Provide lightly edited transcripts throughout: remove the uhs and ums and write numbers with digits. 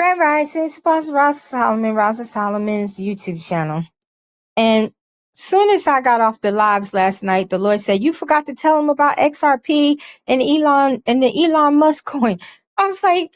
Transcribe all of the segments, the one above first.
Grand Rising, it's Apostle Rosa Solomon's YouTube channel. And soon as I got off the lives last night, the Lord said, you forgot to tell him about XRP and Elon and the Elon Musk coin. I was like,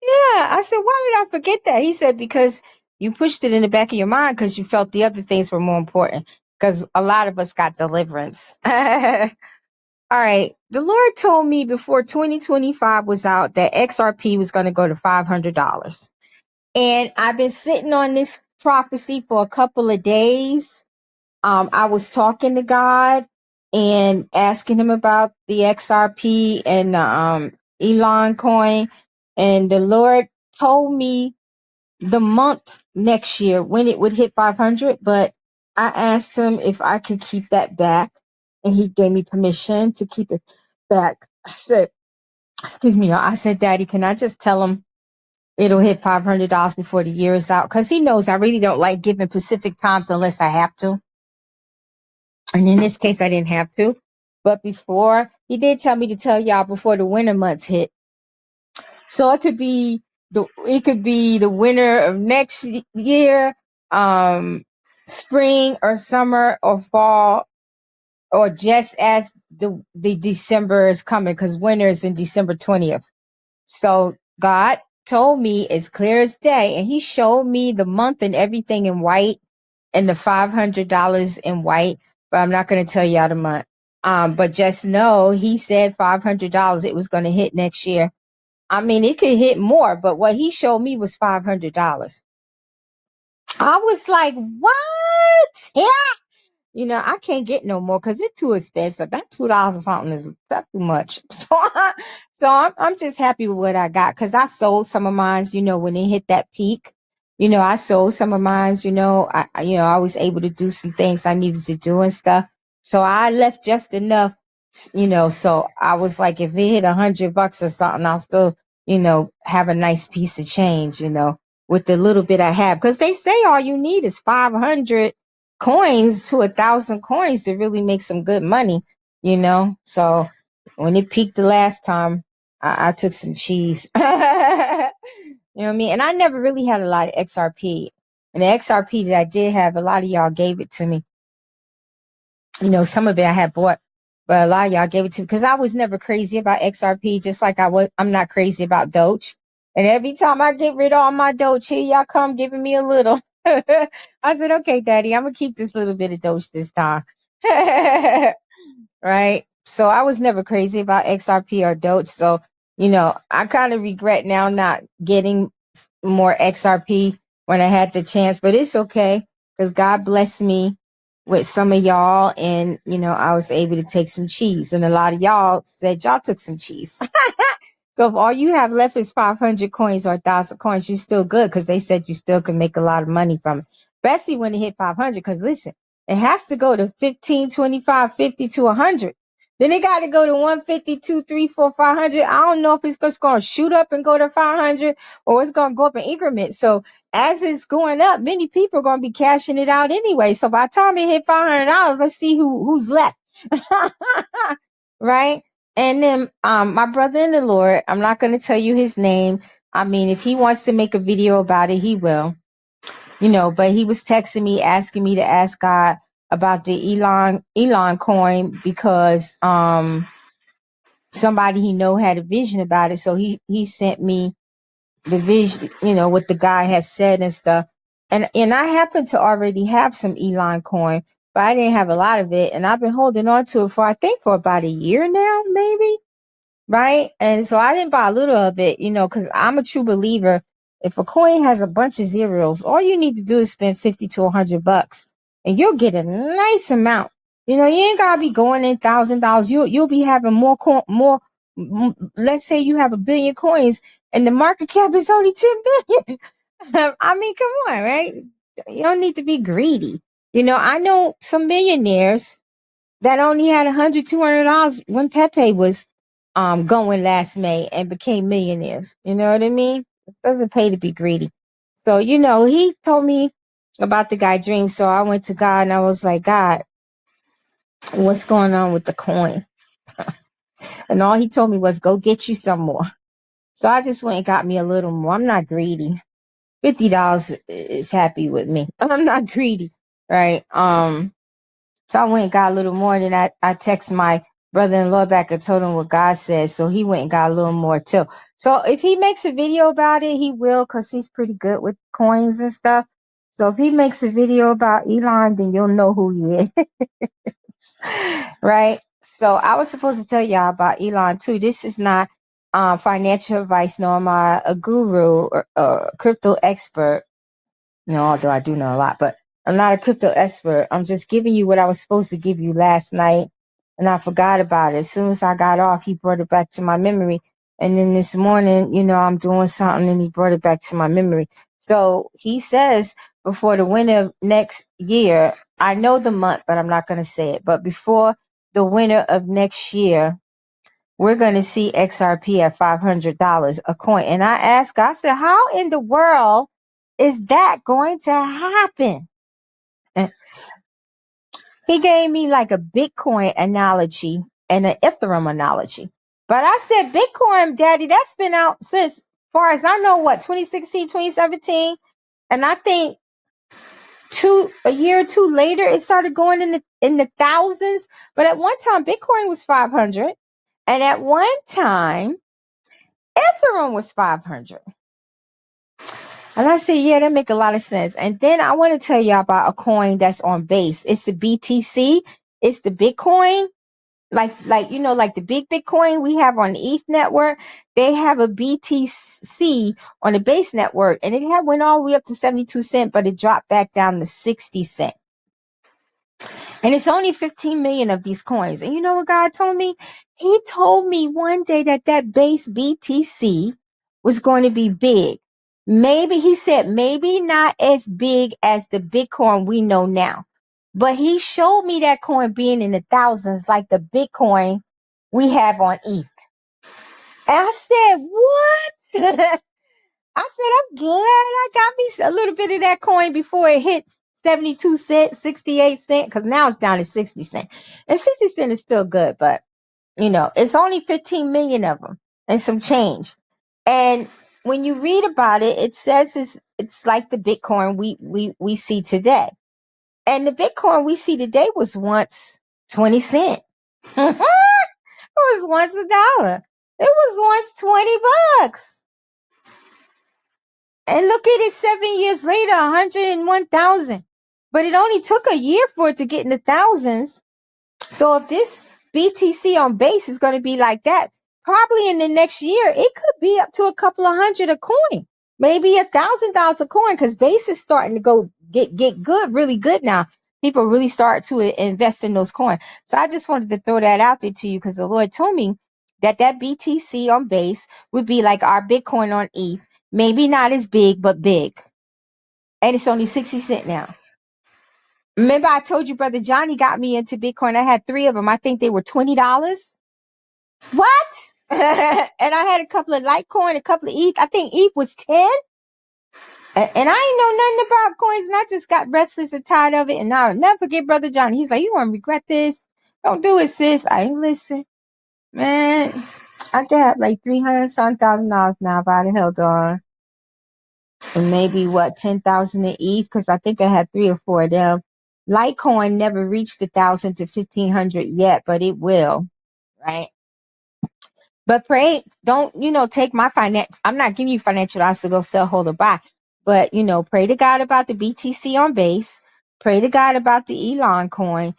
yeah. I said, why did I forget that? He said, because you pushed it in the back of your mind because you felt the other things were more important, because a lot of us got deliverance. All right. The Lord told me before 2025 was out that XRP was going to go to $500. And I've been sitting on this prophecy for a couple of days. I was talking to God and asking him about the XRP and the Elon coin. And the Lord told me the month next year when it would hit 500. But I asked him if I could keep that back. And he gave me permission to keep it back. I said, excuse me, I said, Daddy, can I just tell him it'll hit $500 before the year is out? Because he knows I really don't like giving specific times unless I have to. And in this case, I didn't have to. But before, he did tell me to tell y'all before the winter months hit. So it could be the winter of next year, spring or summer or fall, or just as the December is coming, because winter is in December 20th. So God told me as clear as day, and he showed me the month and everything in white and the $500 in white, but I'm not going to tell y'all the month. But just know he said $500 it was going to hit next year. I mean, it could hit more, but what he showed me was $500. I was like, what? Yeah. You know, I can't get no more because it's too expensive. That $2 or something is that too much. So I'm just happy with what I got, because I sold some of mine, you know, when it hit that peak. You know, I sold some of mine, you know, I was able to do some things I needed to do and stuff. So I left just enough, you know, so I was like, if it hit $100 or something, I'll still, you know, have a nice piece of change, you know, with the little bit I have. Because they say all you need is 500 coins to 1,000 coins to really make some good money, you know. So when it peaked the last time, I took some cheese. You know what I mean? And I never really had a lot of XRP. And the XRP that I did have, a lot of y'all gave it to me. You know, some of it I had bought, but a lot of y'all gave it to me because I was never crazy about XRP, just like I'm not crazy about Doge. And every time I get rid of all my Doge, here y'all come giving me a little. I said, okay, Daddy, I'm going to keep this little bit of Doge this time. Right? So I was never crazy about XRP or Doge. So, you know, I kind of regret now not getting more XRP when I had the chance, but it's okay because God blessed me with some of y'all, and you know, I was able to take some cheese, and a lot of y'all said y'all took some cheese. So if all you have left is 500 coins or 1,000 coins, you're still good, because they said you still can make a lot of money from it, especially when it hit 500. Because listen, it has to go to 15, 25, 50 to 100. Then it got to go to 150, 2, 3, 4, 500. I don't know if it's just going to shoot up and go to 500 or it's going to go up in increments. So as it's going up, many people are going to be cashing it out anyway. So by the time it hit $500, let's see who's left. Right? And then my brother in the Lord, I'm not going to tell you his name. I mean, if he wants to make a video about it, he will. You know, but he was texting me, asking me to ask God about the Elon coin, because somebody he know had a vision about it. So he sent me the vision, you know, what the guy has said and stuff. And I happen to already have some Elon coin, but I didn't have a lot of it. And I've been holding on to it for about a year now, maybe. Right. And so I didn't buy a little of it, you know, because I'm a true believer. If a coin has a bunch of zeros, all you need to do is spend $50 to $100 and you'll get a nice amount. You know, you ain't gotta be going in $1,000. You'll be having more. Let's say you have 1 billion coins and the market cap is only 10 billion. I mean, come on, right? You don't need to be greedy. You know, I know some millionaires that only had $100, $200 when Pepe was going last May and became millionaires. You know what I mean? It doesn't pay to be greedy. So, you know, he told me about the guy Dream. So I went to God and I was like, God, what's going on with the coin? And all he told me was, go get you some more. So I just went and got me a little more. I'm not greedy. $50 is happy with me. I'm not greedy, right? So I went and got a little more, and then I text my brother-in-law back and told him what God said, so he went and got a little more too. So if he makes a video about it, he will, because he's pretty good with coins and stuff. So if he makes a video about Elon, then you'll know who he is. Right? So I was supposed to tell y'all about Elon too. This is not financial advice, nor am I a guru or a crypto expert. Although I do know a lot, but I'm not a crypto expert. I'm just giving you what I was supposed to give you last night, and I forgot about it. As soon as I got off, he brought it back to my memory. And then this morning, I'm doing something, and he brought it back to my memory. So he says before the winter of next year, I know the month, but I'm not going to say it. But before the winter of next year, we're going to see XRP at $500 a coin. And I asked, I said, how in the world is that going to happen? And he gave me like a Bitcoin analogy and an Ethereum analogy. But I said, Bitcoin, Daddy, that's been out since, far as I know, 2016, 2017. And I think a year or two later, it started going in the thousands. But at one time, Bitcoin was 500. And at one time, Ethereum was 500. And I said, yeah, that make a lot of sense. And then I want to tell you about a coin that's on base. It's the BTC. It's the Bitcoin. Like the big Bitcoin we have on the ETH network. They have a BTC on the base network. And it went all the way up to 72 cents, but it dropped back down to 60 cents. And it's only 15 million of these coins. And you know what God told me? He told me one day that base BTC was going to be big. He said, maybe not as big as the Bitcoin we know now. But he showed me that coin being in the thousands, like the Bitcoin we have on ETH. And I said, what? I said, I'm good. I got me a little bit of that coin before it hits 72 cents, 68 cents, because now it's down to 60 cents. And 60 cents is still good, but, it's only 15 million of them and some change. And when you read about it, it says it's like the Bitcoin we see today. And the Bitcoin we see today was once 20 cents. It was once $1. It was once $20. And look at it 7 years later, 101,000. But it only took a year for it to get in the thousands. So if this BTC on base is going to be like that, probably in the next year, it could be up to a couple of hundred a coin. Maybe $1,000 a coin, because base is starting to go get good, really good now. People really start to invest in those coins. So I just wanted to throw that out there to you, because the Lord told me that BTC on base would be like our Bitcoin on ETH. Maybe not as big, but big. And it's only 60 cents now. Remember I told you Brother Johnny got me into Bitcoin. I had 3 of them. I think they were $20. What? And I had a couple of Litecoin, a couple of ETH. I think ETH was 10. And I ain't know nothing about coins. And I just got restless and tired of it. And I'll never forget Brother Johnny. He's like, you want to regret this? Don't do it, sis. I ain't listen. Man, I could have like $300,000 now if I'd held on. And maybe 10,000 in ETH, because I think I had 3 or 4 of them. Litecoin never reached 1,000 to 1,500 yet, but it will, right? But pray, don't take my finance. I'm not giving you financial advice to go sell, hold, or buy. But pray to God about the BTC on base. Pray to God about the Elon coin.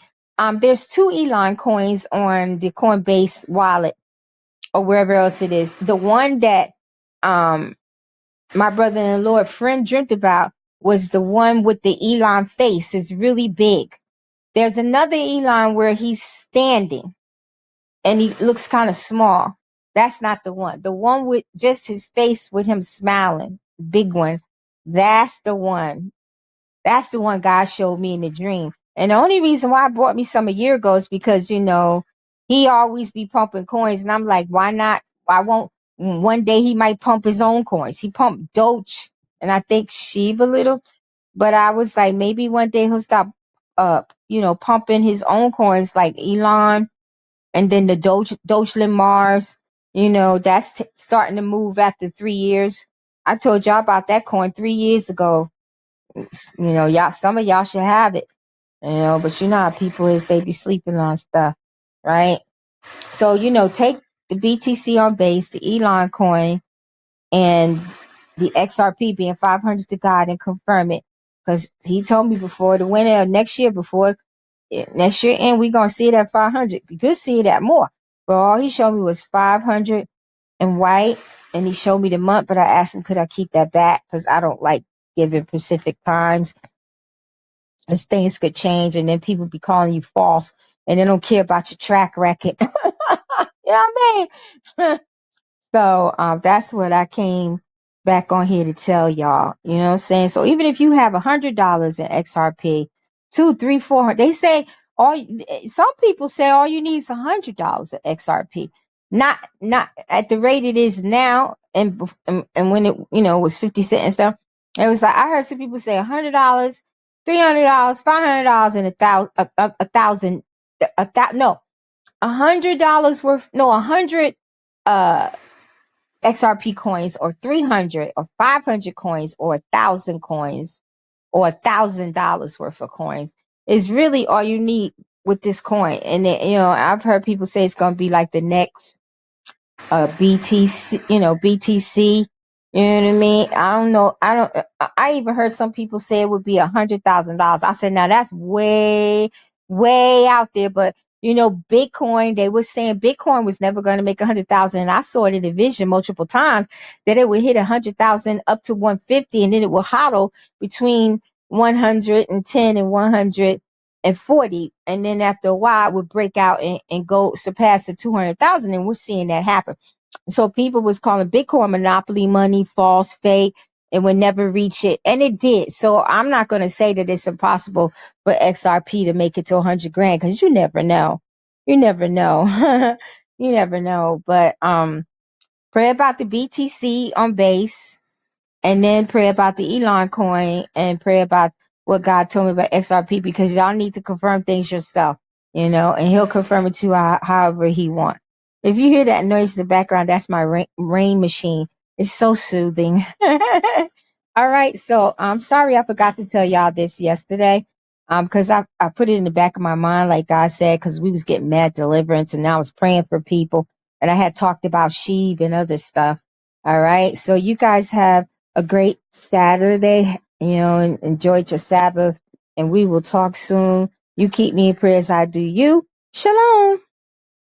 There's 2 Elon coins on the Coinbase wallet or wherever else it is. The one that my brother-in-law friend dreamt about was the one with the Elon face. It's really big. There's another Elon where he's standing and he looks kind of small. That's not the one. The one with just his face with him smiling, big one. That's the one. That's the one God showed me in the dream. And the only reason why I bought me some a year ago is because, he always be pumping coins. And I'm like, why not? Why won't one day he might pump his own coins? He pumped Doge and I think Shiba little. But I was like, maybe one day he'll stop, pumping his own coins like Elon and then the Dogeland Mars. That's starting to move after 3 years. I told y'all about that coin 3 years ago. You know, y'all, some of y'all should have it. You know, but you know how people is, they be sleeping on stuff, right? So, you know, take the BTC on base, the Elon coin, and the XRP being 500 to God and confirm it. Because he told me before the winter of next year, next year, and we're going to see it at 500. We could see it at more. But all he showed me was 500 and white, and he showed me the month, but I asked him, could I keep that back? Because I don't like giving specific times. Because things could change, and then people be calling you false, and they don't care about your track record. You know what I mean? So that's what I came back on here to tell y'all. You know what I'm saying? So even if you have $100 in XRP, 2, 3, 400, they say some people say all you need is $100 of XRP. Not at the rate it is now, and when it, you know, was 50 cents and stuff. It was like I heard some people say $100, $300, $500, and $100 worth, no, 100 XRP coins, or 300 or 500 coins, or 1,000 coins, or $1,000 worth of coins is really all you need with this coin. And then, you know, I've heard people say it's going to be like the next BTC, you know, BTC. You know what I mean? I don't know. I even heard some people say it would be $100,000. I said, now that's way, way out there. But you know, Bitcoin, they were saying Bitcoin was never going to make 100,000. And I saw it in a vision multiple times that it would hit 100,000 up to 150, and then it will hodl between 110 and 140. And then after a while, it would break out and go surpass the 200,000. And we're seeing that happen. So people was calling Bitcoin monopoly money, false, fake, and would never reach it. And it did. So I'm not going to say that it's impossible for XRP to make it to 100 grand, because you never know. You never know. You never know. But pray about the BTC on base, and then pray about the Elon coin, and pray about what God told me about XRP, because y'all need to confirm things yourself, you know, and he'll confirm it to you however he wants. If you hear that noise in the background, that's my rain machine. It's so soothing. All right. So I'm sorry I forgot to tell y'all this yesterday. Because I put it in the back of my mind, like God said, because we was getting mad deliverance, and I was praying for people, and I had talked about sheep and other stuff. All right. So you guys have a great Saturday, you know, and enjoyed your Sabbath, and we will talk soon. You keep me in prayer as I do you. Shalom.